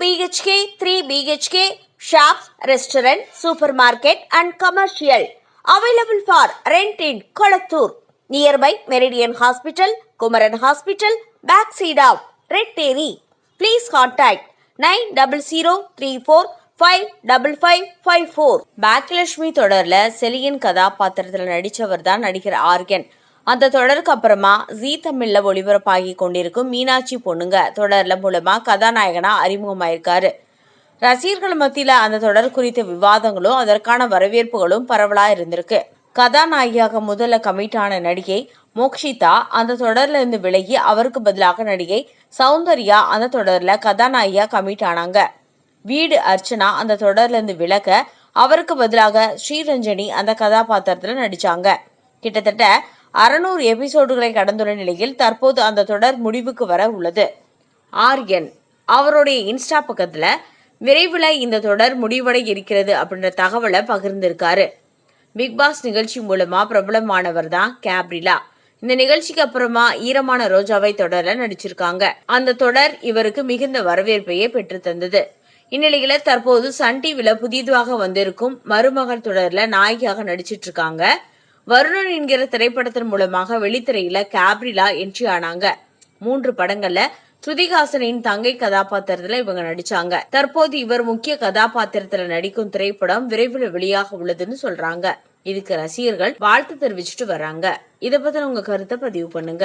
BHK, 3 BHK, shops, restaurant, supermarket and commercial. Available for rent in Kolattur. Nearby Meridian Hospital, Kumaran Hospital, backside of Red Terry. Please contact 9034555554. Baakiyalakshmi தொடர்ல செலியன் கதாபாத்திரத்தில் நடிச்சவர் தான் நடிகர் ஆர்யன். அந்த தொடருக்கு அப்புறமா ஜீ தமிழ்ல ஒளிபரப்பாகி கொண்டிருக்கும் மீனாட்சி பொண்ணுங்க தொடர்ல மூலமா கதாநாயகனா அறிமுகமாயிருக்காரு. ரசிகர்கள் மத்தியில அந்த தொடர் குறித்த விவாதங்களும் அதற்கான வரவேற்புகளும் பரவலா இருந்திருக்கு. கதாநாயகியாக முதல்ல கமிட் ஆன நடிகை மோக்ஷிதா அந்த தொடர்ல இருந்து விலகி அவருக்கு பதிலாக நடிகை சௌந்தர்யா அந்த தொடர்ல கதாநாயகியா கமிட் ஆனாங்க. வீடு அர்ச்சனா அந்த தொடர்ல இருந்து விலக அவருக்கு பதிலாக ஸ்ரீரஞ்சனி அந்த கதாபாத்திரத்துல நடிச்சாங்க. கிட்டத்தட்ட 600 எபிசோடுகளை கடந்துள்ள நிலையில் தற்போது அந்த தொடர் முடிவுக்கு வர உள்ளது. ஆர்யன் அவருடைய இன்ஸ்டா பக்கத்துல விரைவில் இந்த தொடர் முடிவடை இருக்கிறது அப்படின்ற தகவலை பகிர்ந்திருக்காரு. பிக்பாஸ் நிகழ்ச்சி மூலமா பிரபலமானவர் தான் கேப்ரிலா. இந்த நிகழ்ச்சிக்கு அப்புறமா ஈரமான ரோஜாவை தொடர்ல நடிச்சிருக்காங்க. அந்த தொடர் இவருக்கு மிகுந்த வரவேற்பையே பெற்று தந்தது. இந்நிலையில தற்போது சன் டிவில புதிதாக வந்திருக்கும் மருமகள் தொடர்ல நாயகியாக நடிச்சிட்டு இருக்காங்க. வருணன் என்கிற திரைப்படத்தின் மூலமாக வெளித்திரையில கேப்ரிலா என்ட்ரி ஆனாங்க. 3 படங்கள்ல ஸ்ருதிஹாசனின் தங்கை கதாபாத்திரத்துல இவங்க நடிச்சாங்க. தற்போது இவர் முக்கிய கதாபாத்திரத்துல நடிக்கும் திரைப்படம் விரைவில் வெளியாக உள்ளதுன்னு சொல்றாங்க. இதுக்கு ரசிகர்கள் வாழ்த்து தெரிவிச்சுட்டு வர்றாங்க. இதை பத்தின உங்க கருத்தை பதிவு பண்ணுங்க.